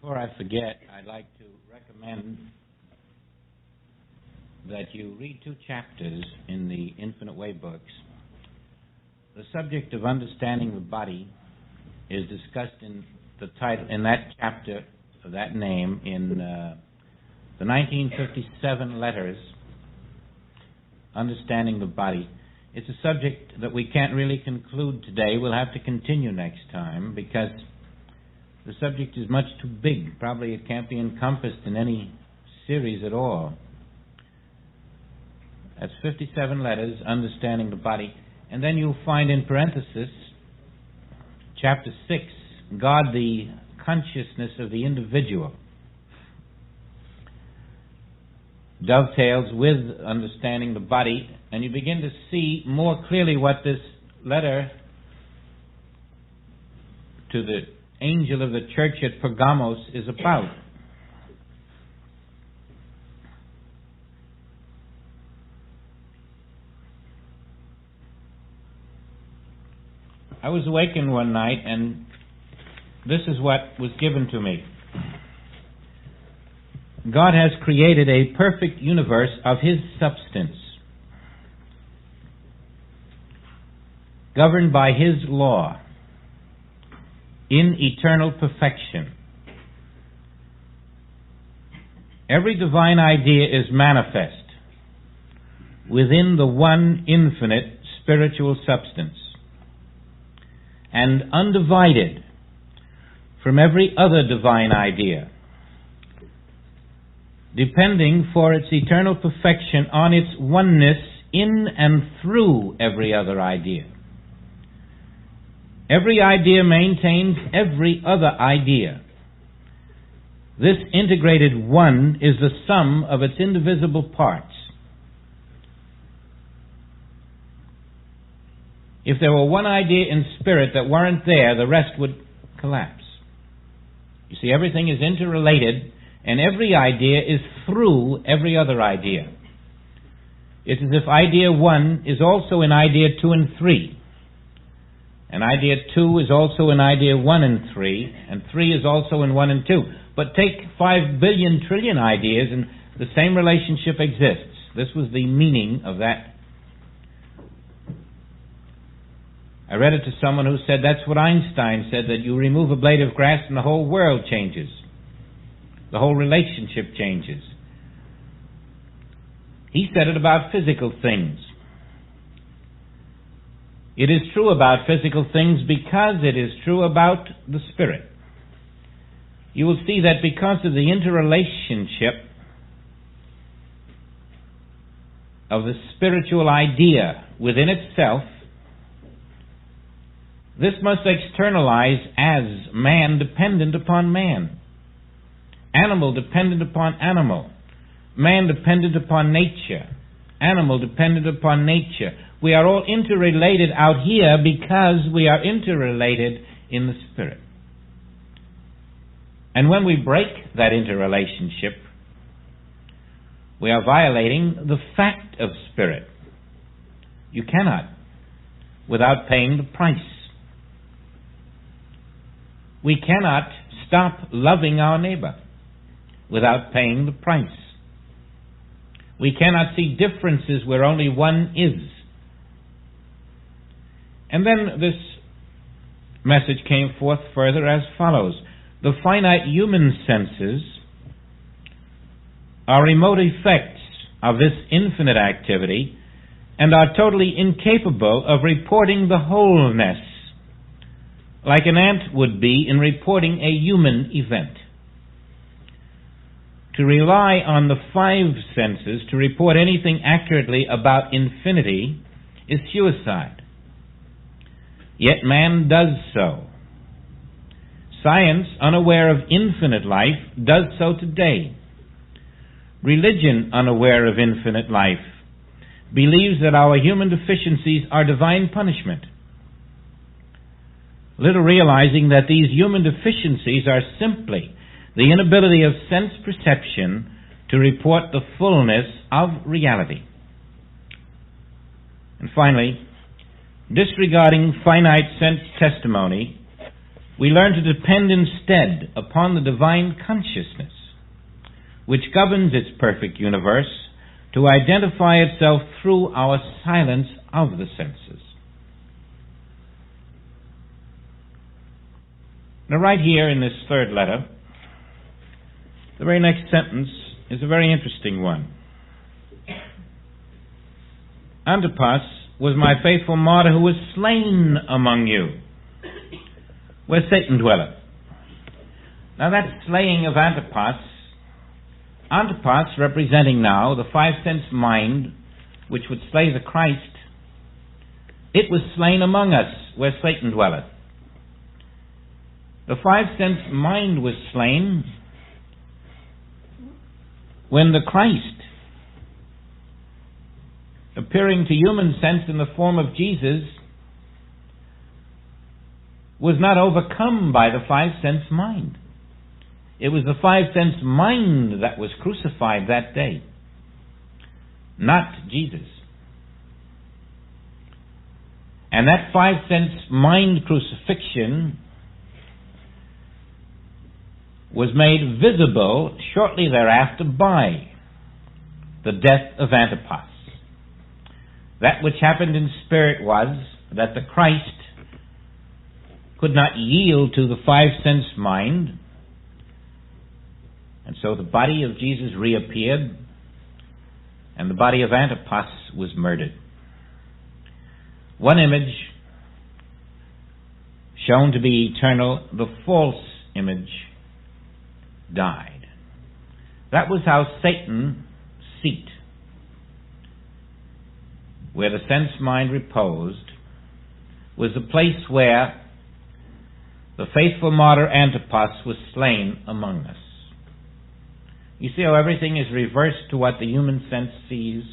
Before I forget, I'd like to recommend that you read 2 chapters in the Infinite Way books. The subject of understanding the body is discussed in the title, in that chapter of that name, in the 1957 letters, Understanding the Body. It's a subject that we can't really conclude today. We'll have to continue next time because the subject is much too big. Probably it can't be encompassed in any series at all. That's 57 letters, Understanding the Body. And then you'll find in parenthesis, chapter 6, God, the consciousness of the individual. Dovetails with Understanding the Body, and you begin to see more clearly what this letter to the angel of the church at Pergamos is about. I was awakened one night, and this is what was given to me. God has created a perfect universe of His substance, governed by His law, in eternal perfection. Every divine idea is manifest within the one infinite spiritual substance and undivided from every other divine idea, depending for its eternal perfection on its oneness in and through every other idea. Every idea maintains every other idea. This integrated one is the sum of its indivisible parts. If there were one idea in spirit that weren't there, the rest would collapse. You see, everything is interrelated, and every idea is through every other idea. It's as if idea 1 is also in idea 2 and 3. And idea 2 is also in idea 1 and 3, and 3 is also in 1 and 2. But take 5 billion trillion ideas, and the same relationship exists. This was the meaning of that. I read it to someone who said that's what Einstein said, that you remove a blade of grass and the whole world changes. The whole relationship changes. He said it about physical things. It is true about physical things because it is true about the spirit. You will see that because of the interrelationship of the spiritual idea within itself, this must externalize as man dependent upon man, animal dependent upon animal, man dependent upon nature, animal dependent upon nature. We are all interrelated out here because we are interrelated in the spirit. And when we break that interrelationship, we are violating the fact of spirit. You cannot without paying the price. We cannot stop loving our neighbor without paying the price. We cannot see differences where only one is. And then this message came forth further as follows. The finite human senses are remote effects of this infinite activity and are totally incapable of reporting the wholeness, like an ant would be in reporting a human event. To rely on the 5 senses to report anything accurately about infinity is suicide. Yet man does so. Science, unaware of infinite life, does so today. Religion, unaware of infinite life, believes that our human deficiencies are divine punishment, little realizing that these human deficiencies are simply the inability of sense perception to report the fullness of reality. And finally, disregarding finite sense testimony we learn to depend instead upon the divine consciousness, which governs its perfect universe, to identify itself through our silence of the senses. Now, right here in this third letter, the very next sentence is a very interesting one. Antipas was my faithful martyr who was slain among you, where Satan dwelleth. Now that slaying of Antipas representing now the five-sense mind which would slay the Christ, it was slain among us where Satan dwelleth. The five-sense mind was slain when the Christ, appearing to human sense in the form of Jesus, was not overcome by the five-sense mind. It was the five-sense mind that was crucified that day, not Jesus. And that five-sense mind crucifixion was made visible shortly thereafter by the death of Antipas. That which happened in spirit was that the Christ could not yield to the five-sense mind, and so the body of Jesus reappeared, and the body of Antipas was murdered. One image shown to be eternal, the false image died. That was how Satan's seat, where the sense mind reposed, was the place where the faithful martyr Antipas was slain among us. You see how everything is reversed to what the human sense sees?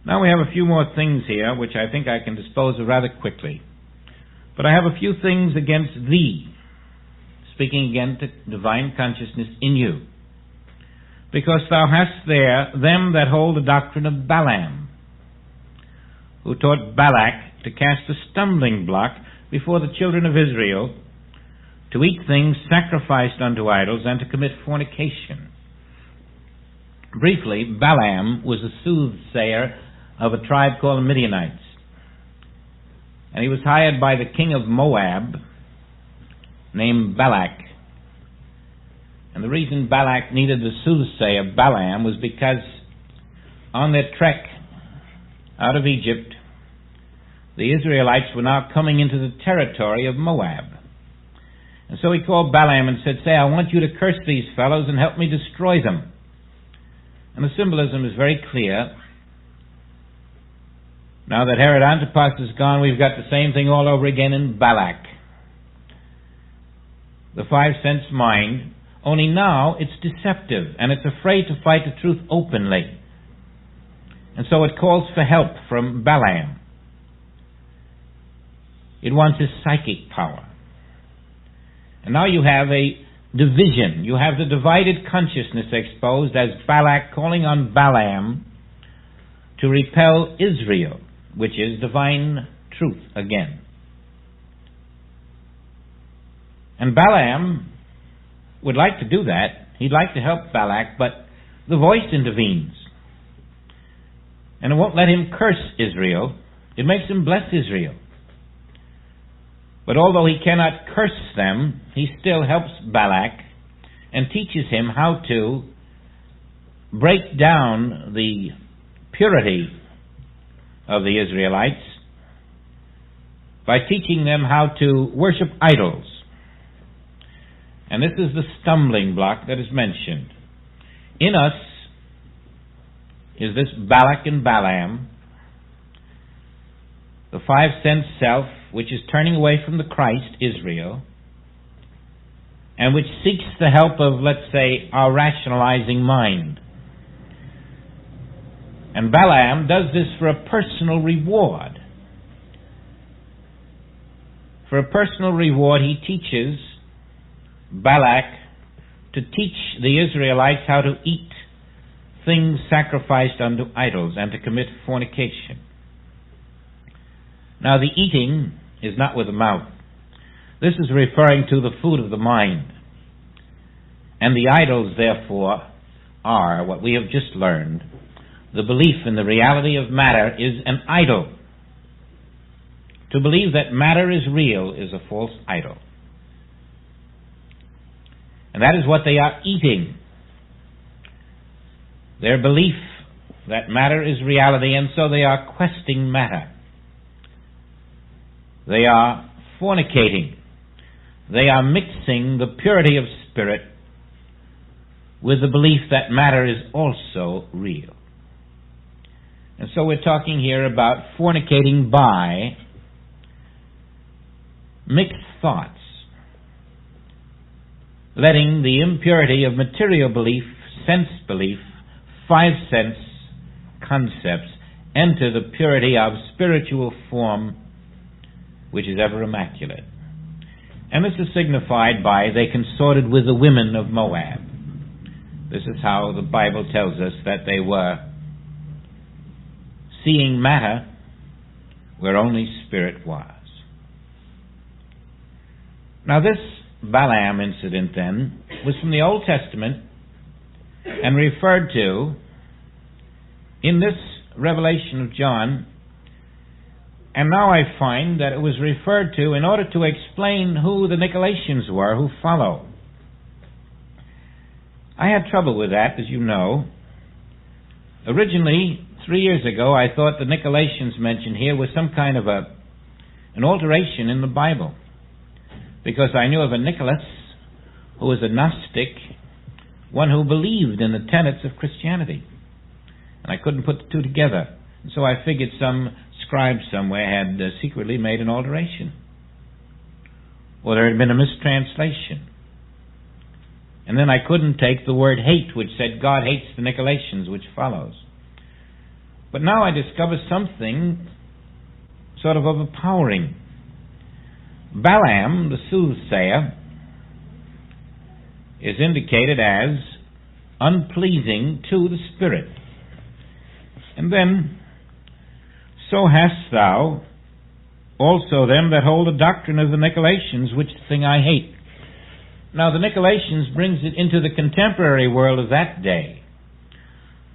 Now we have a few more things here, which I think I can dispose of rather quickly. But I have a few things against thee, speaking again to divine consciousness in you. Because thou hast there them that hold the doctrine of Balaam, who taught Balak to cast a stumbling block before the children of Israel, to eat things sacrificed unto idols, and to commit fornication. Briefly, Balaam was a soothsayer of a tribe called the Midianites. And he was hired by the king of Moab, named Balak. And the reason Balak needed the soothsayer Balaam was because on their trek out of Egypt, the Israelites were now coming into the territory of Moab. And so he called Balaam and said, I want you to curse these fellows and help me destroy them. And the symbolism is very clear. Now that Herod Antipas is gone, we've got the same thing all over again in Balak. The five-sense mind, only now it's deceptive, and it's afraid to fight the truth openly. And so it calls for help from Balaam. It wants his psychic power. And now you have a division. You have the divided consciousness exposed as Balak calling on Balaam to repel Israel, which is divine truth again. And Balaam would like to do that. He'd like to help Balak, but the voice intervenes. And it won't let him curse Israel. It makes him bless Israel. But although he cannot curse them, he still helps Balak and teaches him how to break down the purity of the Israelites by teaching them how to worship idols. And this is the stumbling block that is mentioned. In us is this Balak and Balaam, the five-sense self, which is turning away from the Christ, Israel, and which seeks the help of, let's say, our rationalizing mind. And Balaam does this for a personal reward. For a personal reward, he teaches Balak to teach the Israelites how to eat things sacrificed unto idols and to commit fornication. Now, the eating is not with the mouth. This is referring to the food of the mind. And the idols, therefore, are what we have just learned. The belief in the reality of matter is an idol. To believe that matter is real is a false idol. And that is what they are eating. Their belief that matter is reality, and so they are questing matter. They are fornicating. They are mixing the purity of spirit with the belief that matter is also real. And so we're talking here about fornicating by mixed thoughts, letting the impurity of material belief, sense belief, five sense concepts enter the purity of spiritual form, which is ever immaculate. And this is signified by they consorted with the women of Moab. This is how the Bible tells us that they were seeing matter where only spirit was. Now this Balaam incident then was from the Old Testament and referred to in this revelation of John, and now I find that it was referred to in order to explain who the Nicolaitans were who follow. I had trouble with that, as you know. Originally, 3 years ago, I thought the Nicolaitans mentioned here was some kind of an alteration in the Bible, because I knew of a Nicholas who was a Gnostic, one who believed in the tenets of Christianity. And I couldn't put the two together. And so I figured some scribe somewhere had secretly made an alteration, or there had been a mistranslation. And then I couldn't take the word hate, which said God hates the Nicolaitans, which follows. But now I discover something sort of overpowering. Balaam, the soothsayer, is indicated as unpleasing to the Spirit. And then, so hast thou also them that hold the doctrine of the Nicolaitans, which thing I hate. Now the Nicolaitans brings it into the contemporary world of that day.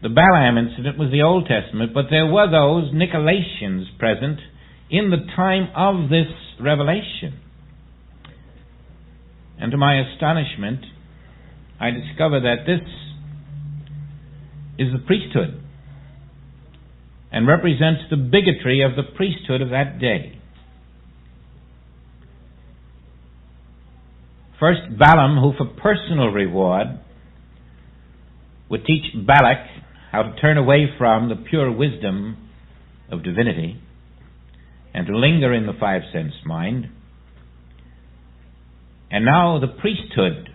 The Balaam incident was the Old Testament, but there were those Nicolaitans present in the time of this revelation. And to my astonishment, I discover that this is the priesthood and represents the bigotry of the priesthood of that day. First, Balaam, who for personal reward would teach Balak how to turn away from the pure wisdom of divinity and to linger in the five sense mind. And now the priesthood,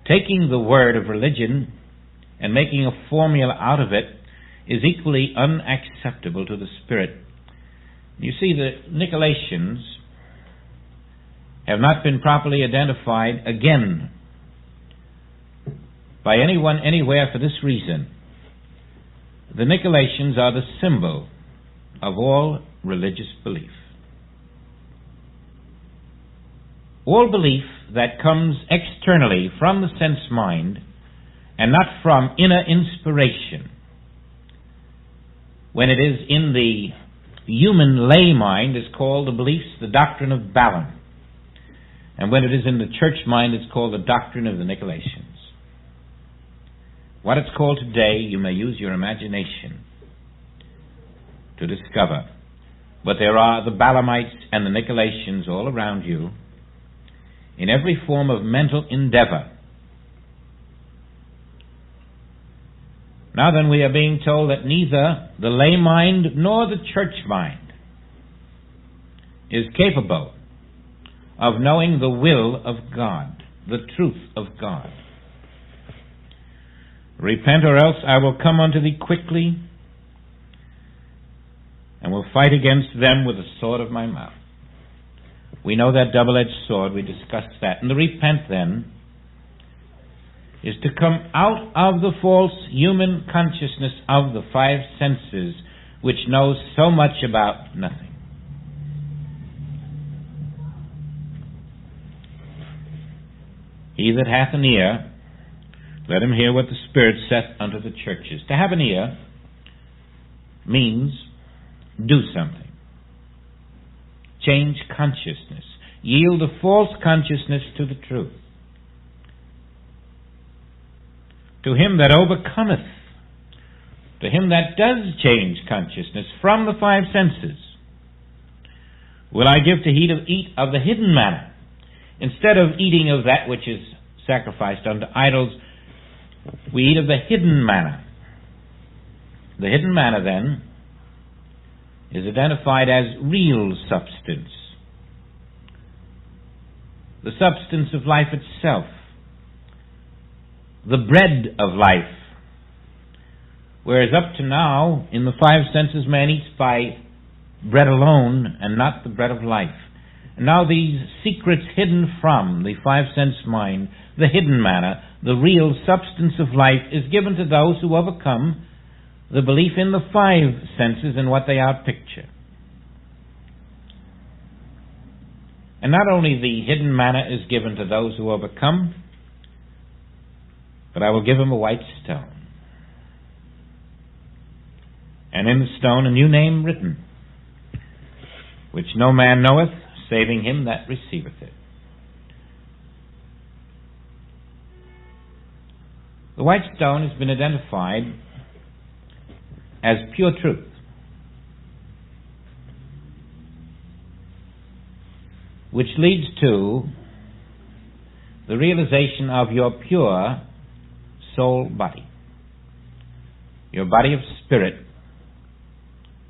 taking the word of religion and making a formula out of it, is equally unacceptable to the Spirit. You see, the Nicolaitans have not been properly identified again by anyone anywhere for this reason. The Nicolaitans are the symbol of all religious belief. All belief that comes externally from the sense mind and not from inner inspiration, when it is in the human lay mind, is called the beliefs, the doctrine of Balaam. And when it is in the church mind, it's called the doctrine of the Nicolaitans. What it's called today, you may use your imagination to discover. But there are the Balaamites and the Nicolaitans all around you in every form of mental endeavor. Now then, we are being told that neither the lay mind nor the church mind is capable of knowing the will of God, the truth of God. Repent, or else I will come unto thee quickly, and will fight against them with the sword of my mouth. We know that double-edged sword, we discussed that. And the repent, then, is to come out of the false human consciousness of the five senses, which knows so much about nothing. He that hath an ear, let him hear what the Spirit saith unto the churches. To have an ear means do something. Change consciousness. Yield a false consciousness to the truth. To him that overcometh, to him that does change consciousness from the five senses, will I give to eat of the hidden manna. Instead of eating of that which is sacrificed unto idols, we eat of the hidden manna. The hidden manna, then, is identified as real substance. The substance of life itself. The bread of life. Whereas up to now, in the five senses, man eats by bread alone and not the bread of life. And now these secrets hidden from the five sense mind, the hidden manna, the real substance of life, is given to those who overcome the belief in the five senses and what they outpicture. And not only the hidden manna is given to those who overcome, but I will give him a white stone. And in the stone a new name written, which no man knoweth, saving him that receiveth it. The white stone has been identified as pure truth. Which leads to the realization of your pure soul body. Your body of spirit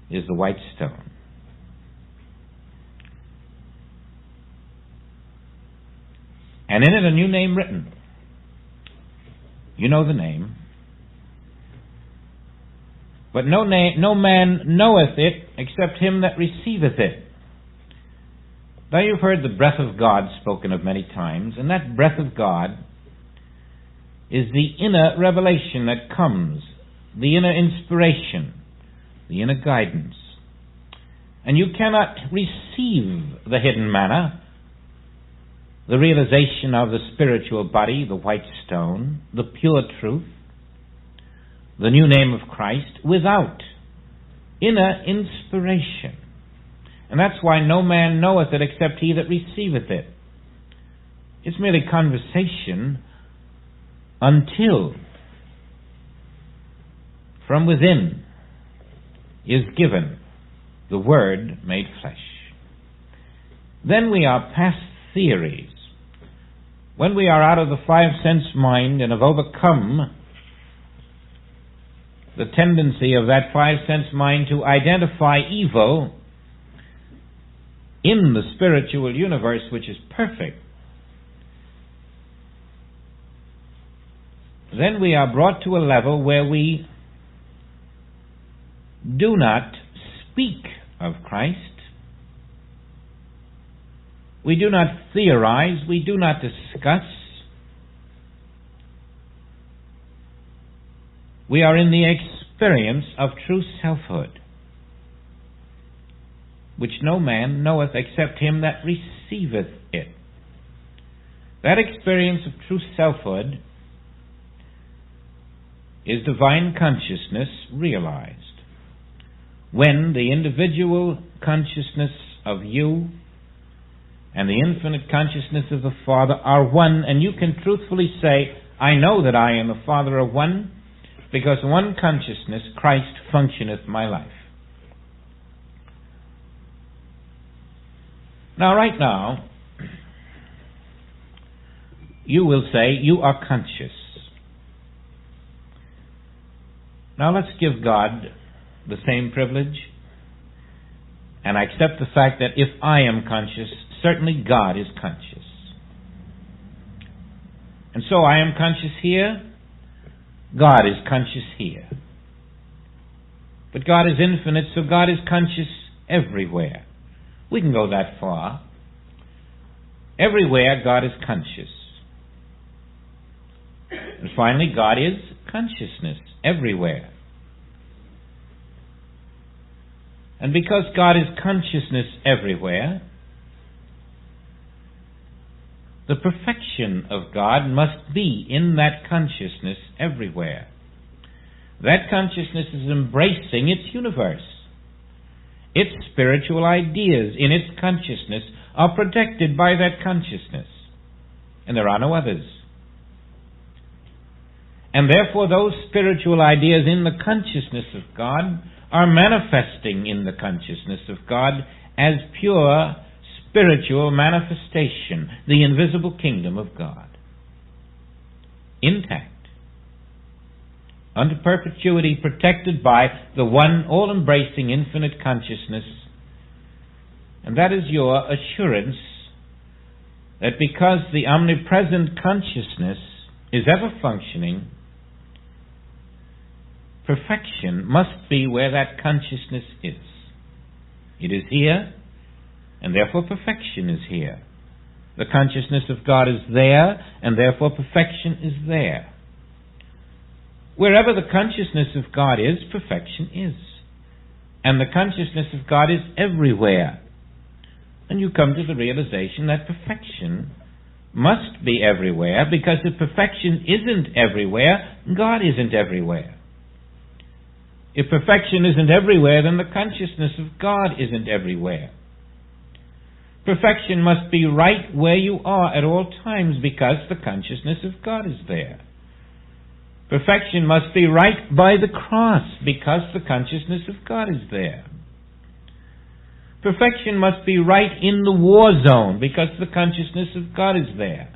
is the white stone. And in it a new name written. You know the name. But no man knoweth it except him that receiveth it. Now you've heard the breath of God spoken of many times, and that breath of God is the inner revelation that comes, the inner inspiration, the inner guidance. And you cannot receive the hidden manna, the realization of the spiritual body, the white stone, the pure truth, the new name of Christ, without inner inspiration. And that's why no man knoweth it except he that receiveth it. It's merely conversation until from within is given the Word made flesh. Then we are past theories. When we are out of the five sense mind and have overcome the tendency of that five sense mind to identify evil in the spiritual universe, which is perfect, then we are brought to a level where we do not speak of Christ. We do not theorize. We do not discuss. We are in the experience of true selfhood, which no man knoweth except him that receiveth it. That experience of true selfhood is divine consciousness realized. When the individual consciousness of you and the infinite consciousness of the Father are one, and you can truthfully say, I know that I and the Father are one, because one consciousness, Christ, functioneth my life. Now, right now, you will say, you are conscious. Now let's give God the same privilege, and I accept the fact that if I am conscious, certainly God is conscious. And so I am conscious here, God is conscious here. But God is infinite, so God is conscious everywhere. We can go that far. Everywhere God is conscious. And finally, God is consciousness everywhere. And because God is consciousness everywhere, The perfection of God must be in that consciousness everywhere. That consciousness is embracing its universe. Its spiritual ideas in its consciousness are protected by that consciousness, and there are no others. And therefore those spiritual ideas in the consciousness of God are manifesting in the consciousness of God as pure spiritual manifestation, the invisible kingdom of God. Intact. Unto perpetuity, protected by the one all-embracing infinite consciousness. And that is your assurance that because the omnipresent consciousness is ever functioning, perfection must be where that consciousness is. It is here, and therefore perfection is here. The consciousness of God is there, and therefore perfection is there. Wherever the consciousness of God is, perfection is. And the consciousness of God is everywhere. And you come to the realization that perfection must be everywhere, because if perfection isn't everywhere, God isn't everywhere. If perfection isn't everywhere, then the consciousness of God isn't everywhere. Perfection must be right where you are at all times, because the consciousness of God is there. Perfection must be right by the cross, because the consciousness of God is there. Perfection must be right in the war zone, because the consciousness of God is there.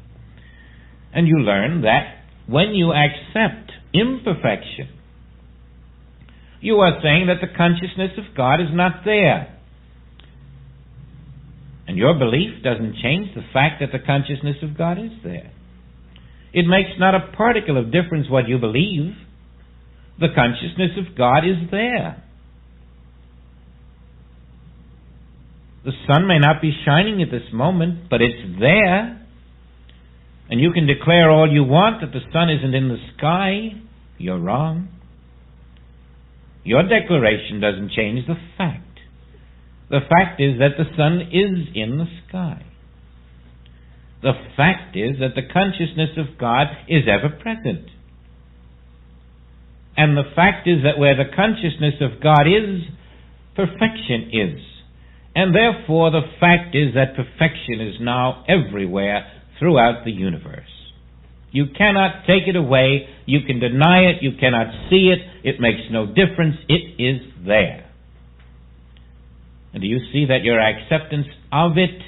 And you learn that when you accept imperfection, you are saying that the consciousness of God is not there. And your belief doesn't change the fact that the consciousness of God is there. It makes not a particle of difference what you believe. The consciousness of God is there. The sun may not be shining at this moment, but it's there. And you can declare all you want that the sun isn't in the sky. You're wrong. Your declaration doesn't change the fact. The fact is that the sun is in the sky. The fact is that the consciousness of God is ever present. And the fact is that where the consciousness of God is, perfection is. And therefore the fact is that perfection is now everywhere throughout the universe. You cannot take it away. You can deny it. You cannot see it. It makes no difference. It is there. And do you see that your acceptance of it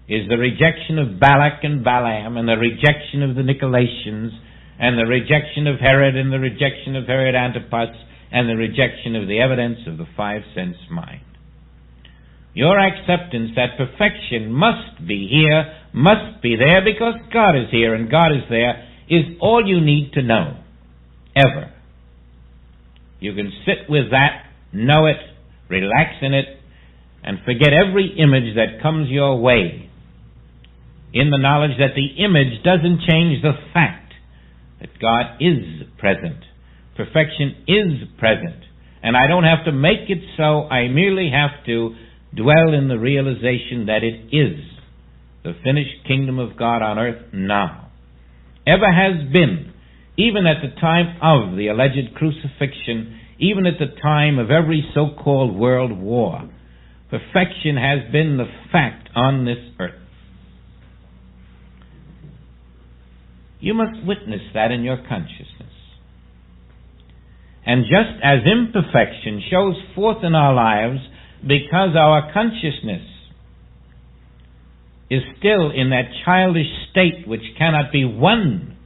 is the rejection of Balak and Balaam, and the rejection of the Nicolaitans, and the rejection of Herod, and the rejection of Herod Antipas, and the rejection of the evidence of the five-sense mind. Your acceptance that perfection must be here, must be there, because God is here and God is there, is all you need to know, ever. You can sit with that, know it, relax in it, and forget every image that comes your way, in the knowledge that the image doesn't change the fact that God is present. Perfection is present. And I don't have to make it so. I merely have to dwell in the realization that it is the finished kingdom of God on earth now. Ever has been, even at the time of the alleged crucifixion, even at the time of every so-called world war. Perfection has been the fact on this earth. You must witness that in your consciousness. And just as imperfection shows forth in our lives because our consciousness is still in that childish state which cannot be one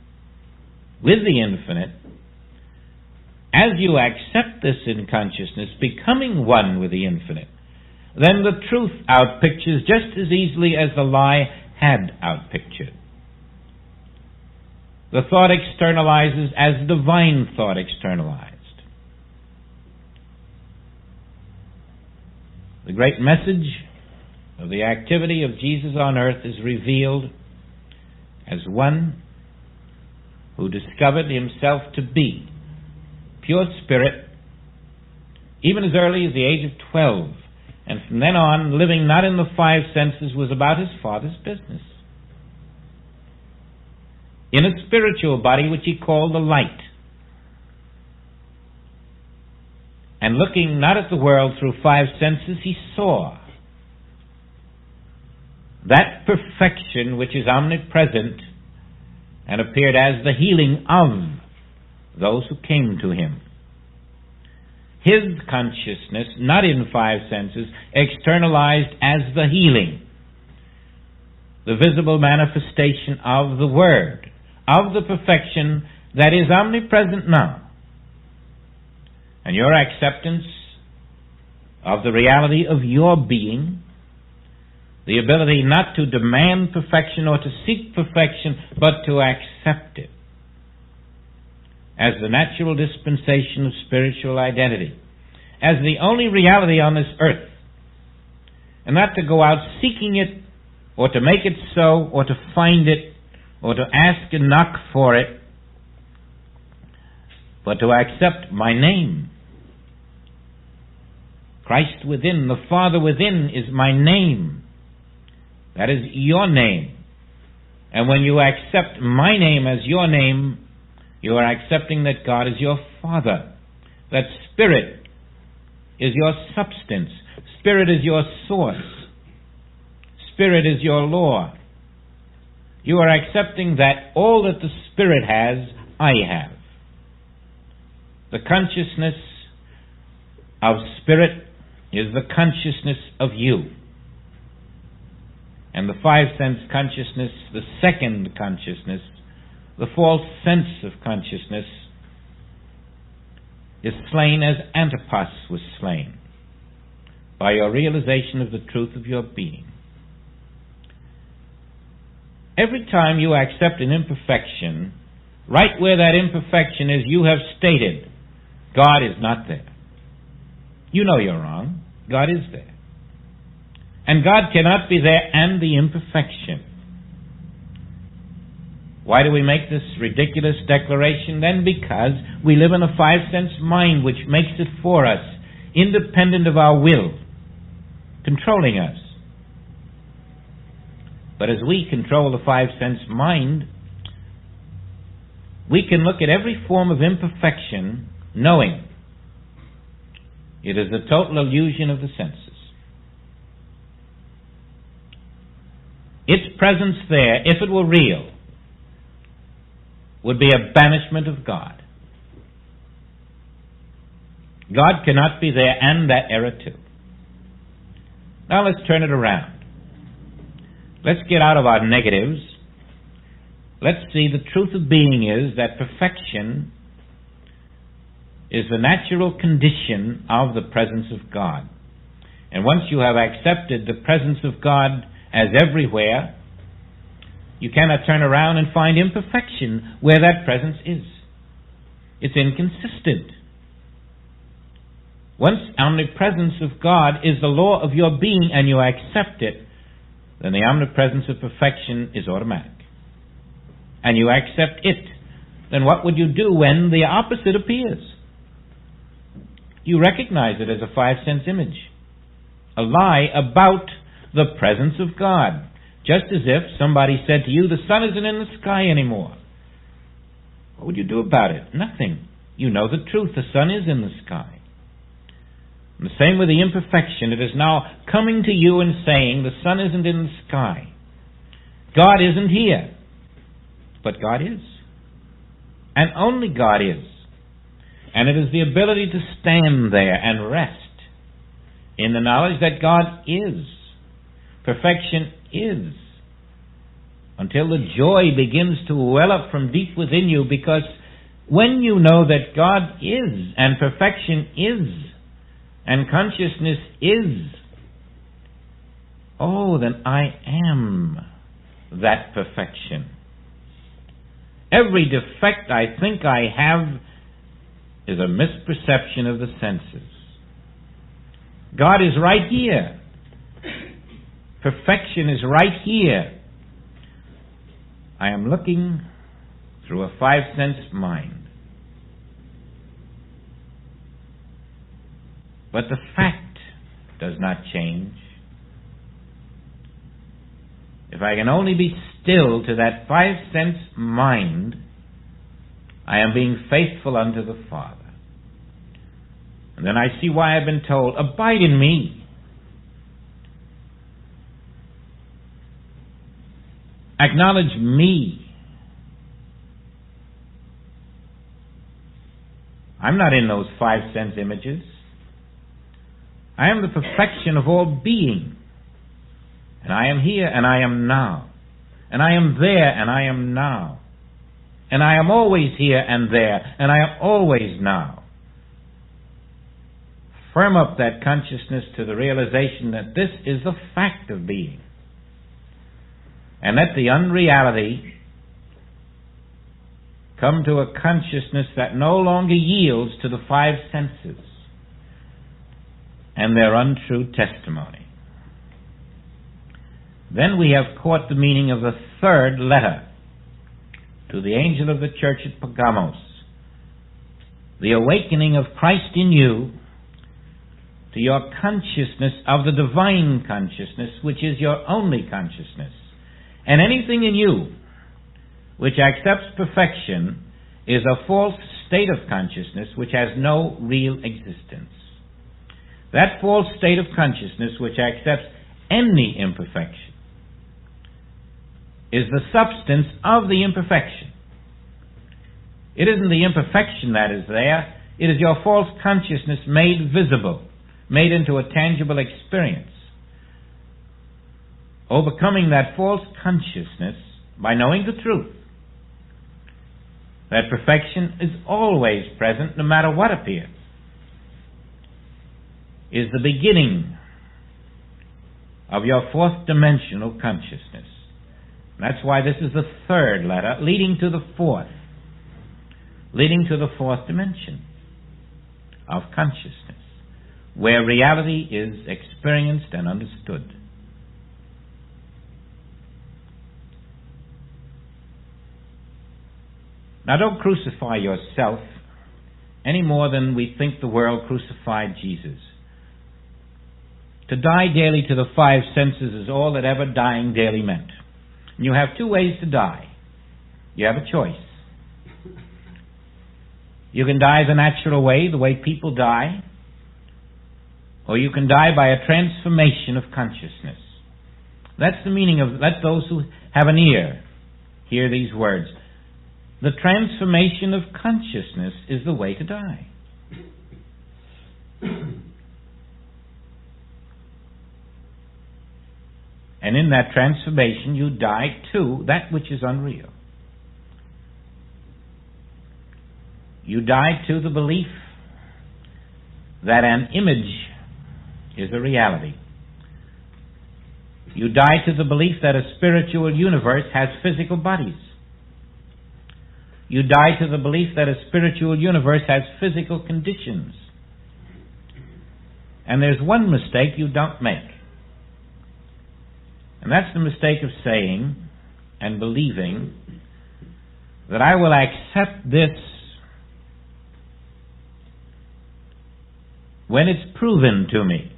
with the infinite, as you accept this in consciousness, becoming one with the infinite, then the truth outpictures just as easily as the lie had outpictured. The thought externalizes as divine thought externalized. The great message of the activity of Jesus on earth is revealed as one who discovered himself to be pure spirit, even as early as the age of 12, And from then on, living not in the five senses was about his Father's business. In a spiritual body which he called the light. And looking not at the world through five senses, he saw that perfection which is omnipresent and appeared as the healing of those who came to him. His consciousness, not in five senses, externalized as the healing, the visible manifestation of the Word, of the perfection that is omnipresent now. And your acceptance of the reality of your being, the ability not to demand perfection or to seek perfection, but to accept it as the natural dispensation of spiritual identity, as the only reality on this earth, and not to go out seeking it, or to make it so, or to find it, or to ask and knock for it, but to accept my name. Christ within, the Father within is my name. That is your name. And when you accept my name as your name, you are accepting that God is your Father, that Spirit is your substance, Spirit is your source, Spirit is your law. You are accepting that all that the Spirit has, I have. The consciousness of Spirit is the consciousness of you. And the five-sense consciousness, the second consciousness, the false sense of consciousness, is slain as Antipas was slain, by your realization of the truth of your being. Every time you accept an imperfection, right where that imperfection is, you have stated, God is not there. You know you're wrong. God is there. And God cannot be there and the imperfection. Why do we make this ridiculous declaration? Then because we live in a five-sense mind which makes it for us, independent of our will, controlling us. But as we control the five-sense mind, we can look at every form of imperfection knowing it is a total illusion of the senses. Its presence there, if it were real, would be a banishment of God. God cannot be there and that error too. Now let's turn it around. Let's get out of our negatives. Let's see the truth of being is that perfection is the natural condition of the presence of God. And once you have accepted the presence of God as everywhere, you cannot turn around and find imperfection where that presence is. It's inconsistent. Once omnipresence of God is the law of your being and you accept it, then the omnipresence of perfection is automatic. And you accept it. Then what would you do when the opposite appears? You recognize it as a five-sense image. A lie about the presence of God. Just as if somebody said to you, the sun isn't in the sky anymore. What would you do about it? Nothing. You know the truth. The sun is in the sky. And the same with the imperfection. It is now coming to you and saying, the sun isn't in the sky. God isn't here. But God is. And only God is. And it is the ability to stand there and rest in the knowledge that God is. Perfection is. Until the joy begins to well up from deep within you, because when you know that God is, and perfection is, and consciousness is, oh, then I am that perfection. Every defect I think I have is a misperception of the senses. God is right here. Perfection is right here. I am looking through a five-sense mind. But the fact does not change. If I can only be still to that 5 sense mind, I am being faithful unto the Father. And then I see why I've been told, abide in me. Acknowledge me. I'm not in those 5 sense images. I am the perfection of all being. And I am here and I am now. And I am there and I am now. And I am always here and there. And I am always now. Firm up that consciousness to the realization that this is the fact of being. And let the unreality come to a consciousness that no longer yields to the 5 senses and their untrue testimony. Then we have caught the meaning of the 3rd letter to the angel of the church at Pergamos. The awakening of Christ in you to your consciousness of the divine consciousness, which is your only consciousness. And anything in you which accepts perfection is a false state of consciousness which has no real existence. That false state of consciousness which accepts any imperfection is the substance of the imperfection. It isn't the imperfection that is there, it is your false consciousness made visible, made into a tangible experience. Overcoming that false consciousness by knowing the truth, that perfection is always present no matter what appears, is the beginning of your 4th dimensional consciousness. That's why this is the 3rd letter, leading to the 4th, leading to the 4th dimension of consciousness, where reality is experienced and understood. Now don't crucify yourself any more than we think the world crucified Jesus. To die daily to the 5 senses is all that ever dying daily meant. And you have 2 ways to die. You have a choice. You can die the natural way, the way people die, or you can die by a transformation of consciousness. That's the meaning of, let those who have an ear hear these words. The transformation of consciousness is the way to die. And in that transformation you die to that which is unreal. You die to the belief that an image is a reality. You die to the belief that a spiritual universe has physical bodies. You die to the belief that a spiritual universe has physical conditions. And there's one mistake you don't make. And that's the mistake of saying and believing that I will accept this when it's proven to me.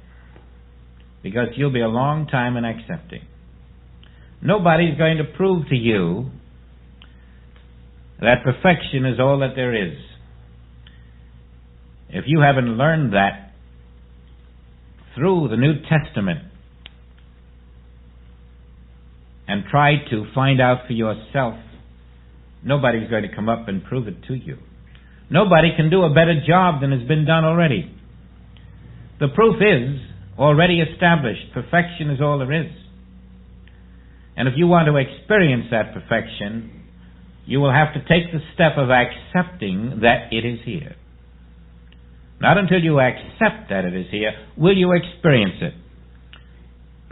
Because you'll be a long time in accepting. Nobody's going to prove to you that perfection is all that there is. If you haven't learned that through the New Testament and tried to find out for yourself, nobody's going to come up and prove it to you. Nobody can do a better job than has been done already. The proof is already established. Perfection is all there is. And if you want to experience that perfection, you will have to take the step of accepting that it is here. Not until you accept that it is here will you experience it.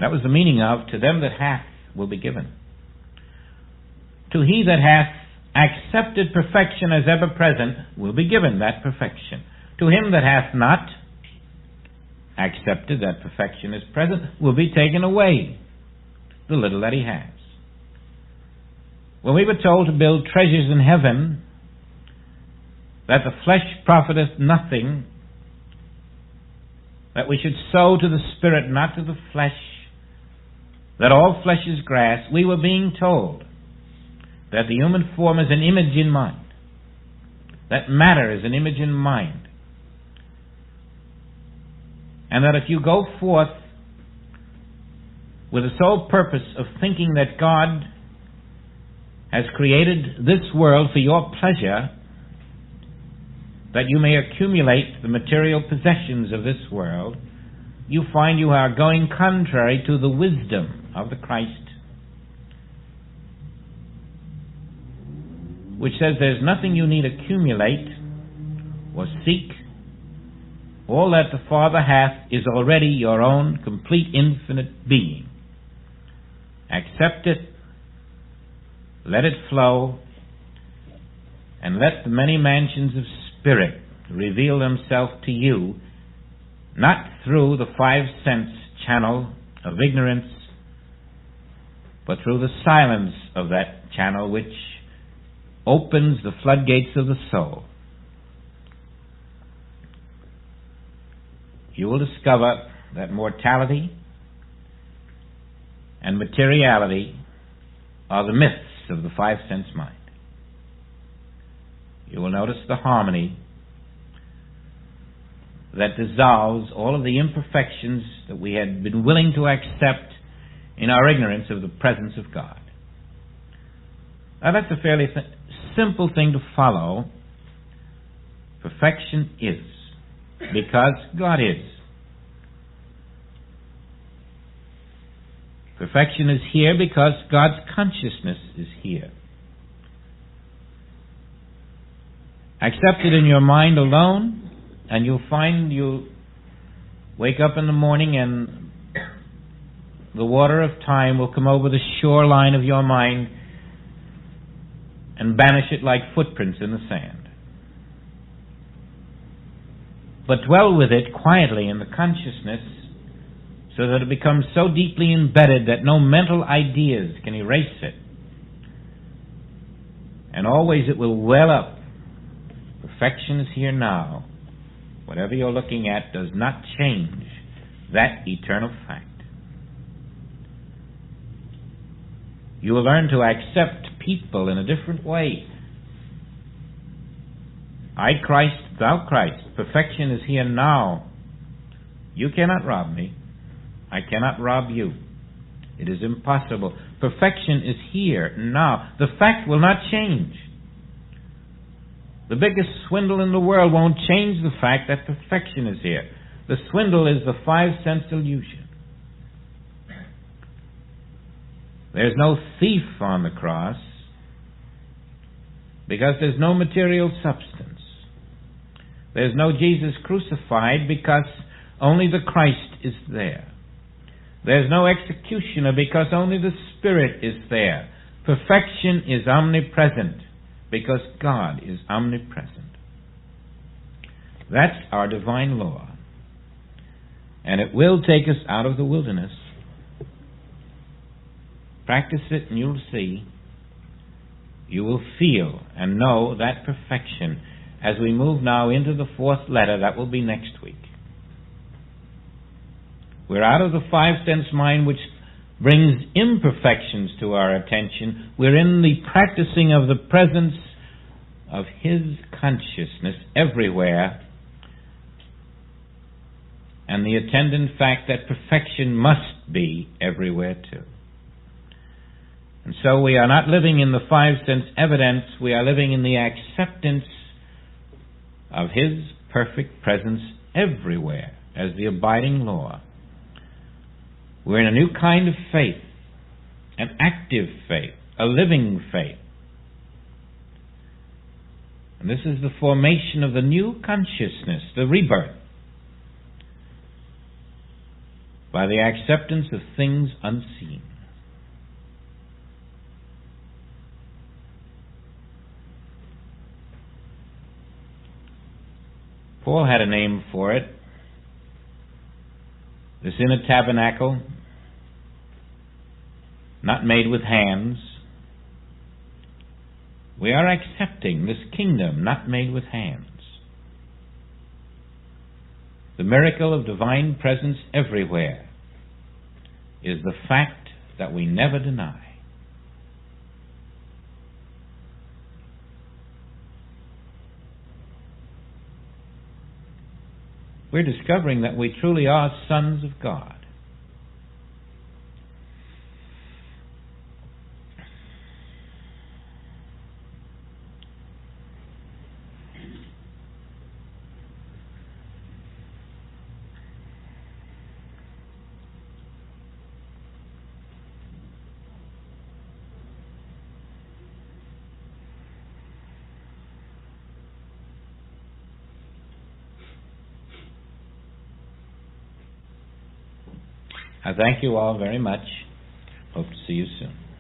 That was the meaning of, to them that hath will be given. To he that hath accepted perfection as ever present will be given that perfection. To him that hath not accepted that perfection as present will be taken away the little that he has. When we were told to build treasures in heaven, that the flesh profiteth nothing, that we should sow to the Spirit, not to the flesh, that all flesh is grass, we were being told that the human form is an image in mind, that matter is an image in mind, and that if you go forth with the sole purpose of thinking that God has created this world for your pleasure, that you may accumulate the material possessions of this world, you find you are going contrary to the wisdom of the Christ, which says there's nothing you need accumulate or seek. All that the Father hath is already your own complete infinite being. Accept it, let it flow, and let the many mansions of Spirit reveal themselves to you, not through the 5 sense channel of ignorance, but through the silence of that channel which opens the floodgates of the soul. You will discover that mortality and materiality are the myths of the 5 sense mind. You will notice the harmony that dissolves all of the imperfections that we had been willing to accept in our ignorance of the presence of God. Now that's a fairly simple thing to follow. Perfection is, because God is. Perfection is here because God's consciousness is here. Accept it in your mind alone, and you'll find you wake up in the morning and the water of time will come over the shoreline of your mind and banish it like footprints in the sand. But dwell with it quietly in the consciousness so that it becomes so deeply embedded that no mental ideas can erase it. And always it will well up. Perfection is here now. Whatever you're looking at does not change that eternal fact. You will learn to accept people in a different way. I Christ, thou Christ. Perfection is here now. You cannot rob me. I cannot rob you. It is impossible. Perfection is here now. The fact will not change. The biggest swindle in the world won't change the fact that perfection is here. The swindle is the 5 sense illusion. There's no thief on the cross because there's no material substance. There's no Jesus crucified because only the Christ is there. There's no executioner because only the Spirit is there. Perfection is omnipresent because God is omnipresent. That's our divine law. And it will take us out of the wilderness. Practice it and you'll see. You will feel and know that perfection as we move now into the 4th letter. That will be next week. We're out of the 5 sense mind which brings imperfections to our attention. We're in the practicing of the presence of His consciousness everywhere, and the attendant fact that perfection must be everywhere too. And so we are not living in the 5 sense evidence, we are living in the acceptance of His perfect presence everywhere as the abiding law. We're in a new kind of faith, an active faith, a living faith. And this is the formation of the new consciousness, the rebirth, by the acceptance of things unseen. Paul had a name for it. This inner tabernacle, not made with hands. We are accepting this kingdom not made with hands. The miracle of divine presence everywhere is the fact that we never deny. We're discovering that we truly are sons of God. I thank you all very much. Hope to see you soon.